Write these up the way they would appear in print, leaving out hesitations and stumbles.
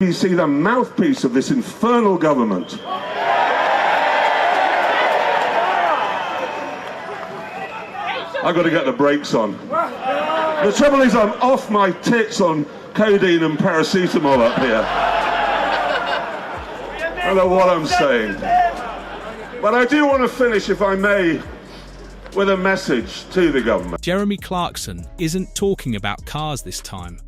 You see the mouthpiece of this infernal government. I've got to get the brakes on. The trouble is I'm off my tits on codeine and paracetamol up here. I don't know what I'm saying. But I do want to finish, if I may, with a message to the government. Jeremy Clarkson isn't talking about cars this time.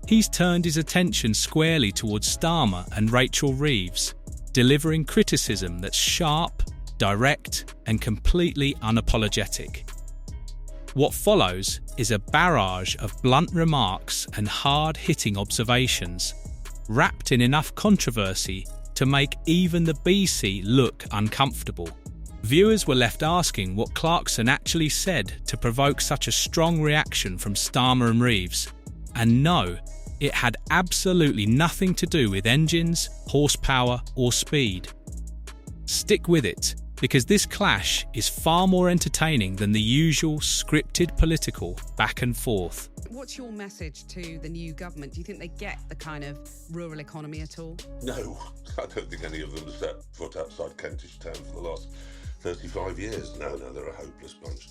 He's turned his attention squarely towards Starmer and Rachel Reeves, delivering criticism that's sharp, direct, and completely unapologetic. What follows is a barrage of blunt remarks and hard-hitting observations, wrapped in enough controversy to make even the BC look uncomfortable. Viewers were left asking what Clarkson actually said to provoke such a strong reaction from Starmer and Reeves. And no, it had absolutely nothing to do with engines, horsepower, or speed. Stick with it, because this clash is far more entertaining than the usual scripted political back and forth. What's your message to the new government? Do you think they get the kind of rural economy at all? No, I don't think any of them have set foot outside Kentish Town for the last 35 years. No, they're a hopeless bunch.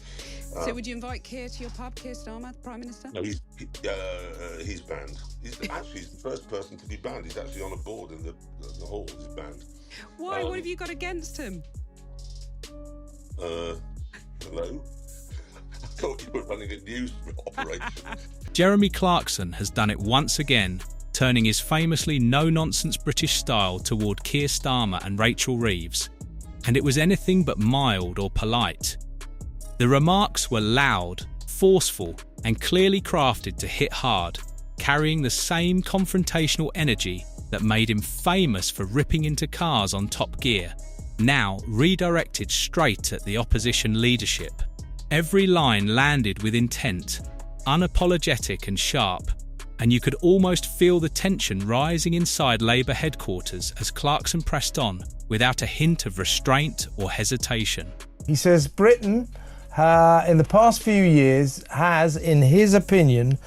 So would you invite Keir to your pub, Keir Starmer, the Prime Minister? No, he's banned. He's the first person to be banned. He's actually on a board in the hall. He's banned. Why? What have you got against him? Hello? I thought you were running a news operation. Jeremy Clarkson has done it once again, turning his famously no-nonsense British style toward Keir Starmer and Rachel Reeves. And it was anything but mild or polite. The remarks were loud, forceful, and clearly crafted to hit hard, carrying the same confrontational energy that made him famous for ripping into cars on Top Gear, now redirected straight at the opposition leadership. Every line landed with intent, unapologetic and sharp, and you could almost feel the tension rising inside Labour headquarters as Clarkson pressed on, without a hint of restraint or hesitation. He says Britain, in the past few years, has, in his opinion,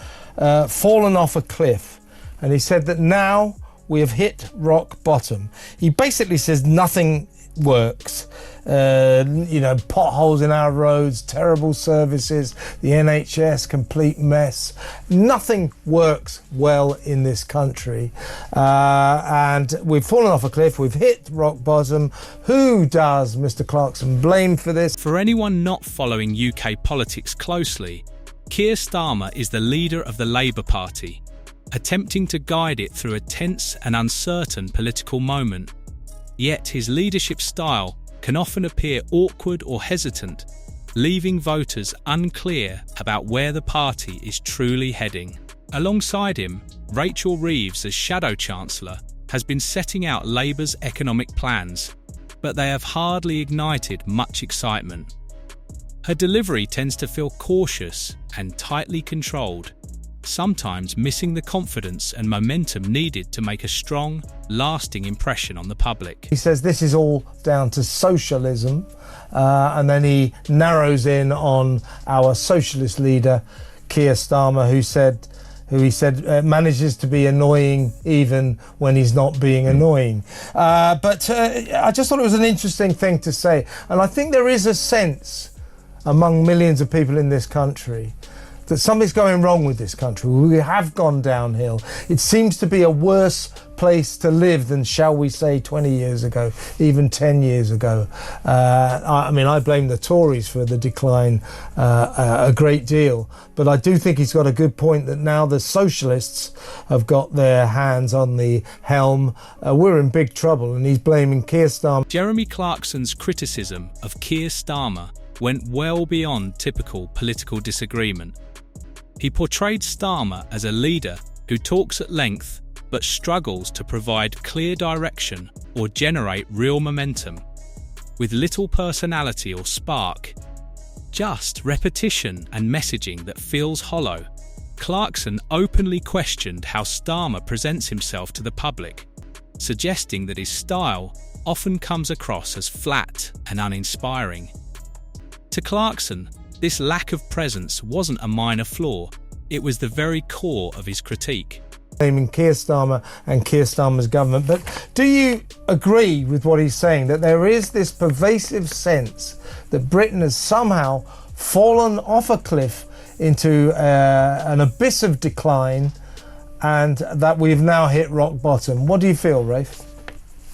fallen off a cliff. And he said that now we have hit rock bottom. He basically says nothing works. Potholes in our roads, terrible services, the NHS, complete mess. Nothing works well in this country. And we've fallen off a cliff, we've hit rock bottom. Who does Mr. Clarkson blame for this? For anyone not following UK politics closely, Keir Starmer is the leader of the Labour Party, attempting to guide it through a tense and uncertain political moment. Yet his leadership style can often appear awkward or hesitant, leaving voters unclear about where the party is truly heading. Alongside him, Rachel Reeves as Shadow Chancellor has been setting out Labour's economic plans, but they have hardly ignited much excitement. Her delivery tends to feel cautious and tightly controlled, sometimes missing the confidence and momentum needed to make a strong, lasting impression on the public. He says this is all down to socialism, and then he narrows in on our socialist leader, Keir Starmer, who he said manages to be annoying even when he's not being annoying. But I just thought it was an interesting thing to say, and I think there is a sense among millions of people in this country that something's going wrong with this country. We have gone downhill. It seems to be a worse place to live than, shall we say, 20 years ago, even 10 years ago. I blame the Tories for the decline a great deal, but I do think he's got a good point that now the socialists have got their hands on the helm. We're in big trouble, and he's blaming Keir Starmer. Jeremy Clarkson's criticism of Keir Starmer went well beyond typical political disagreement. He portrayed Starmer as a leader who talks at length but struggles to provide clear direction or generate real momentum, with little personality or spark, just repetition and messaging that feels hollow. Clarkson openly questioned how Starmer presents himself to the public, suggesting that his style often comes across as flat and uninspiring. To Clarkson, this lack of presence wasn't a minor flaw, it was the very core of his critique. Naming Keir Starmer and Keir Starmer's government. But do you agree with what he's saying, that there is this pervasive sense that Britain has somehow fallen off a cliff into an abyss of decline and that we've now hit rock bottom? What do you feel, Rafe?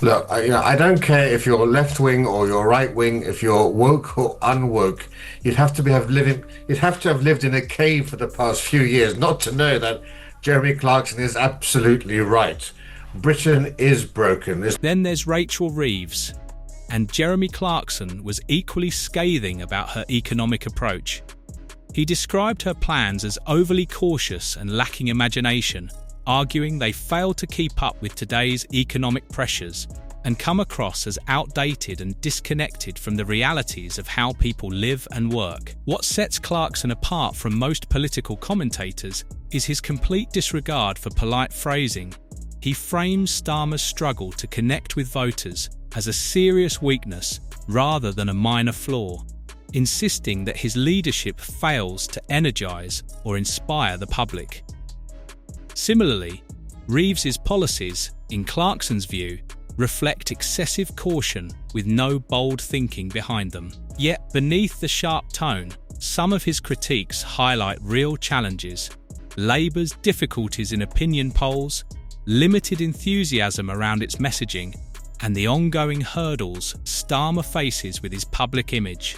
Look, I don't care if you're left wing or you're right wing, if you're woke or unwoke. You'd have to have lived in a cave for the past few years not to know that Jeremy Clarkson is absolutely right. Britain is broken. Then there's Rachel Reeves, and Jeremy Clarkson was equally scathing about her economic approach. He described her plans as overly cautious and lacking imagination, arguing they failed to keep up with today's economic pressures and come across as outdated and disconnected from the realities of how people live and work. What sets Clarkson apart from most political commentators is his complete disregard for polite phrasing. He frames Starmer's struggle to connect with voters as a serious weakness rather than a minor flaw, insisting that his leadership fails to energise or inspire the public. Similarly, Reeves's policies, in Clarkson's view, reflect excessive caution with no bold thinking behind them. Yet, beneath the sharp tone, some of his critiques highlight real challenges: Labour's difficulties in opinion polls, limited enthusiasm around its messaging, and the ongoing hurdles Starmer faces with his public image.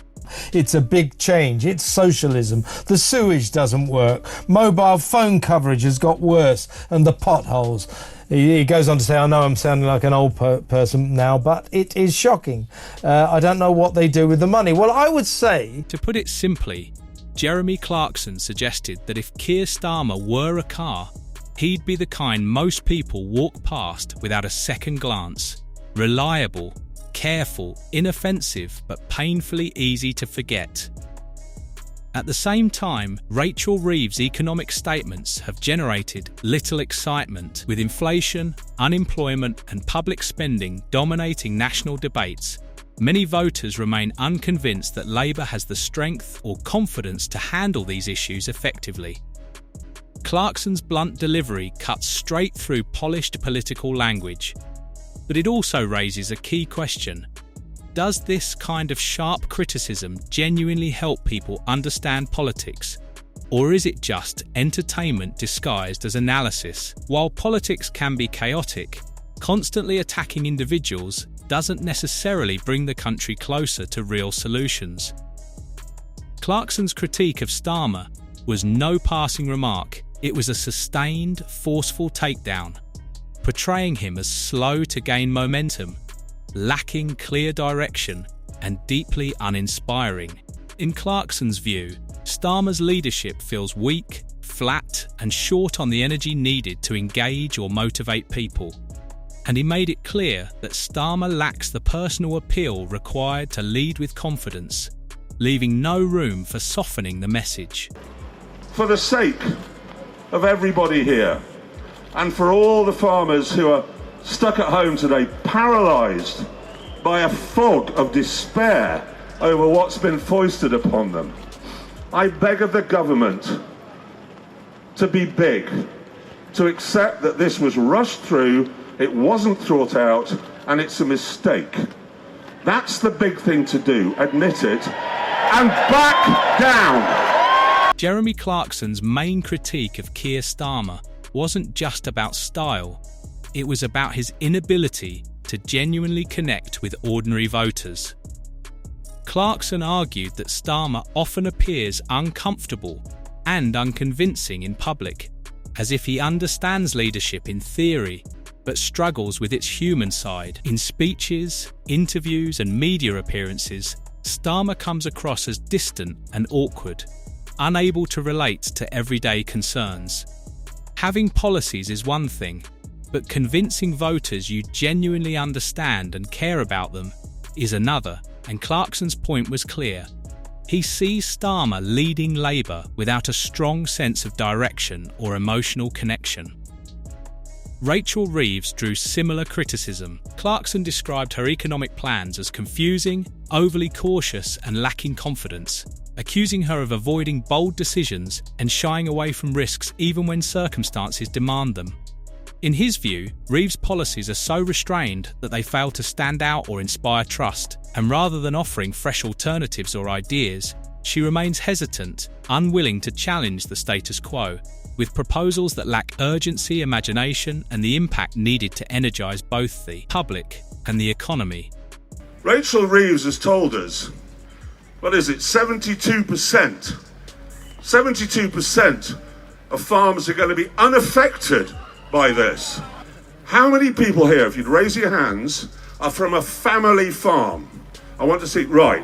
It's a big change. It's socialism. The sewage doesn't work. Mobile phone coverage has got worse. And the potholes. He goes on to say, I know I'm sounding like an old person now, but it is shocking. I don't know what they do with the money. Well, I would say... To put it simply, Jeremy Clarkson suggested that if Keir Starmer were a car, he'd be the kind most people walk past without a second glance. Reliable, careful, inoffensive, but painfully easy to forget. At the same time, Rachel Reeves' economic statements have generated little excitement, with inflation, unemployment, and public spending dominating national debates. Many voters remain unconvinced that Labour has the strength or confidence to handle these issues effectively. Clarkson's blunt delivery cuts straight through polished political language. But it also raises a key question. Does this kind of sharp criticism genuinely help people understand politics? Or is it just entertainment disguised as analysis? While politics can be chaotic, constantly attacking individuals doesn't necessarily bring the country closer to real solutions. Clarkson's critique of Starmer was no passing remark. It was a sustained, forceful takedown, portraying him as slow to gain momentum, lacking clear direction, and deeply uninspiring. In Clarkson's view, Starmer's leadership feels weak, flat, and short on the energy needed to engage or motivate people. And he made it clear that Starmer lacks the personal appeal required to lead with confidence, leaving no room for softening the message. For the sake of everybody here, and for all the farmers who are stuck at home today, paralysed by a fog of despair over what's been foisted upon them, I beg of the government to be big, to accept that this was rushed through, it wasn't thought out, and it's a mistake. That's the big thing to do, admit it, and back down. Jeremy Clarkson's main critique of Keir Starmer wasn't just about style, it was about his inability to genuinely connect with ordinary voters. Clarkson argued that Starmer often appears uncomfortable and unconvincing in public, as if he understands leadership in theory, but struggles with its human side. In speeches, interviews, and media appearances, Starmer comes across as distant and awkward, unable to relate to everyday concerns. Having policies is one thing, but convincing voters you genuinely understand and care about them is another, and Clarkson's point was clear. He sees Starmer leading Labour without a strong sense of direction or emotional connection. Rachel Reeves drew similar criticism. Clarkson described her economic plans as confusing, overly cautious, and lacking confidence, accusing her of avoiding bold decisions and shying away from risks even when circumstances demand them. In his view, Reeves' policies are so restrained that they fail to stand out or inspire trust, and rather than offering fresh alternatives or ideas, she remains hesitant, unwilling to challenge the status quo, with proposals that lack urgency, imagination, and the impact needed to energise both the public and the economy. Rachel Reeves has told us, 72% of farmers are going to be unaffected by this. How many people here, if you'd raise your hands, are from a family farm? I want to see, right.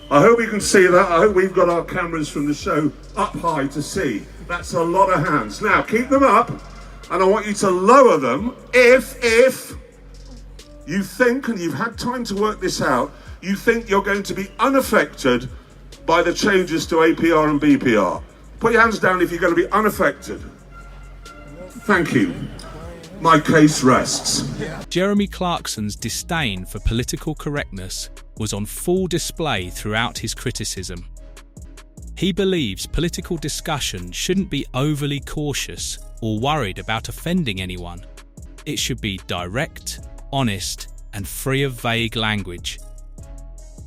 I hope you can see that. I hope we've got our cameras from the show up high to see. That's a lot of hands. Now, keep them up, and I want you to lower them if you think, and you've had time to work this out, you think you're going to be unaffected by the changes to APR and BPR. Put your hands down if you're going to be unaffected. Thank you. My case rests. Jeremy Clarkson's disdain for political correctness was on full display throughout his criticism. He believes political discussion shouldn't be overly cautious or worried about offending anyone. It should be direct, honest, and free of vague language.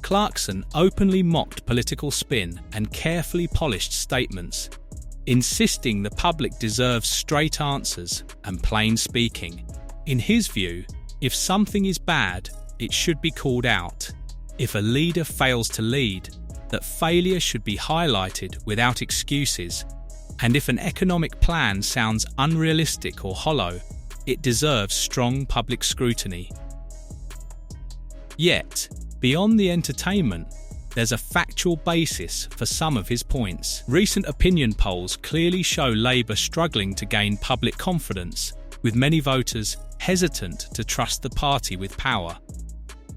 Clarkson openly mocked political spin and carefully polished statements, insisting the public deserves straight answers and plain speaking. In his view, if something is bad, it should be called out. If a leader fails to lead, that failure should be highlighted without excuses. And if an economic plan sounds unrealistic or hollow, it deserves strong public scrutiny. Yet, beyond the entertainment, there's a factual basis for some of his points. Recent opinion polls clearly show Labour struggling to gain public confidence, with many voters hesitant to trust the party with power.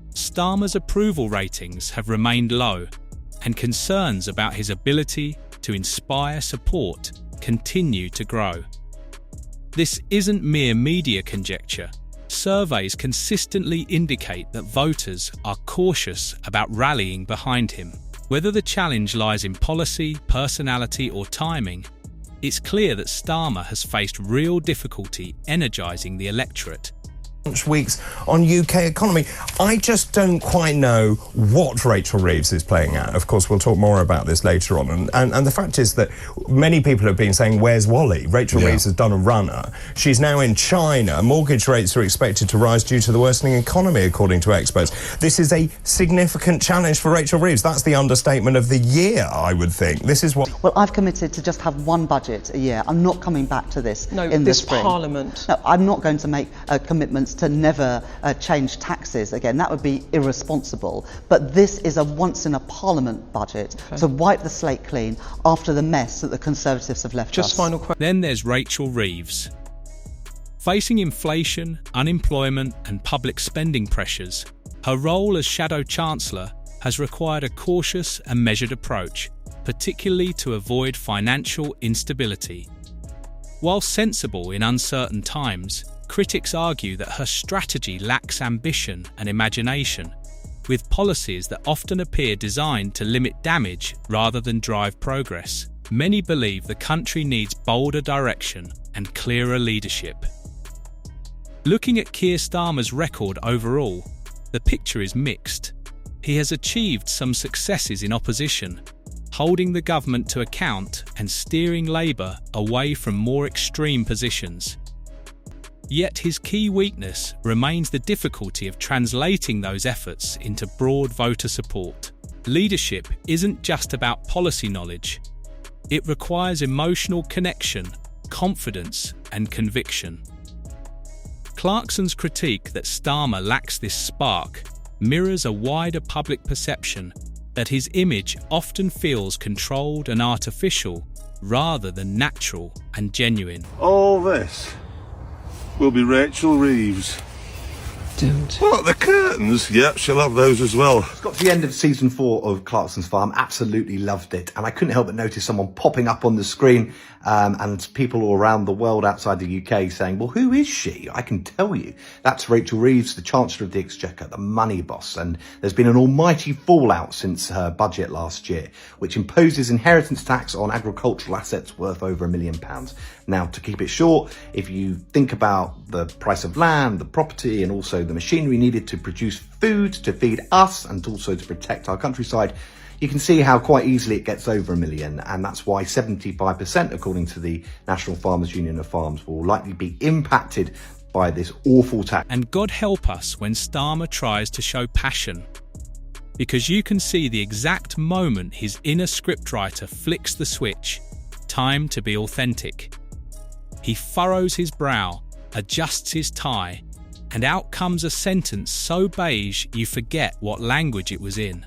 Starmer's approval ratings have remained low, and concerns about his ability to inspire support continue to grow. This isn't mere media conjecture. Surveys consistently indicate that voters are cautious about rallying behind him. Whether the challenge lies in policy, personality, or timing, it's clear that Starmer has faced real difficulty energising the electorate. Weeks on UK economy. I just don't quite know what Rachel Reeves is playing at. Of course, we'll talk more about this later on. And the fact is that many people have been saying, where's Wally? Rachel Reeves has done a runner. She's now in China. Mortgage rates are expected to rise due to the worsening economy, according to experts. This is a significant challenge for Rachel Reeves. That's the understatement of the year, I would think. This is what... Well, I've committed to just have one budget a year. I'm not coming back to this in the spring. Parliament. No, I'm not going to make commitments to never change taxes again. That would be irresponsible. But this is a once-in-a-Parliament budget to wipe the slate clean after the mess that the Conservatives have left us. Final question. Then there's Rachel Reeves. Facing inflation, unemployment, and public spending pressures, her role as Shadow Chancellor has required a cautious and measured approach, particularly to avoid financial instability. While sensible in uncertain times, critics argue that her strategy lacks ambition and imagination, with policies that often appear designed to limit damage rather than drive progress. Many believe the country needs bolder direction and clearer leadership. Looking at Keir Starmer's record overall, the picture is mixed. He has achieved some successes in opposition, holding the government to account and steering Labour away from more extreme positions. Yet his key weakness remains the difficulty of translating those efforts into broad voter support. Leadership isn't just about policy knowledge. It requires emotional connection, confidence, and conviction. Clarkson's critique that Starmer lacks this spark mirrors a wider public perception that his image often feels controlled and artificial rather than natural and genuine. All this will be Rachel Reeves Don't. What, the curtains? Yep, she'll have those as well. Got to the end of season 4 of Clarkson's Farm, absolutely loved it, and I couldn't help but notice someone popping up on the screen and people all around the world outside the UK saying, well, who is she? I can tell you. That's Rachel Reeves, the Chancellor of the Exchequer, the money boss, and there's been an almighty fallout since her budget last year, which imposes inheritance tax on agricultural assets worth over £1 million. Now, to keep it short, if you think about the price of land, the property, and also the machinery needed to produce food to feed us and also to protect our countryside, you can see how quite easily it gets over £1 million, and that's why 75%, according to the National Farmers Union of Farms, will likely be impacted by this awful tax. And God help us when Starmer tries to show passion, because you can see the exact moment his inner scriptwriter flicks the switch. Time to be authentic. He furrows his brow, adjusts his tie, and out comes a sentence so beige you forget what language it was in.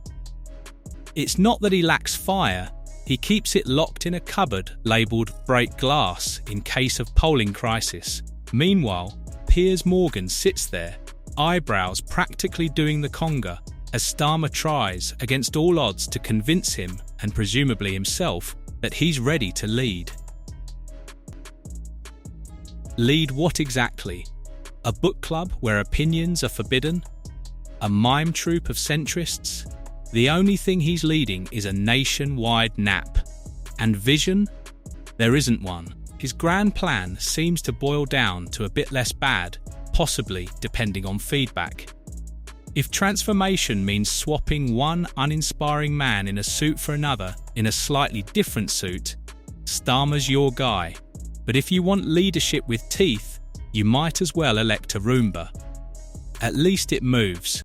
It's not that he lacks fire, he keeps it locked in a cupboard labelled break glass in case of polling crisis. Meanwhile, Piers Morgan sits there, eyebrows practically doing the conga, as Starmer tries, against all odds, to convince him, and presumably himself, that he's ready to lead. Lead what exactly? A book club where opinions are forbidden? A mime troupe of centrists? The only thing he's leading is a nationwide nap. And vision? There isn't one. His grand plan seems to boil down to a bit less bad, possibly depending on feedback. If transformation means swapping one uninspiring man in a suit for another in a slightly different suit, Starmer's your guy. But if you want leadership with teeth, you might as well elect a Roomba. At least it moves.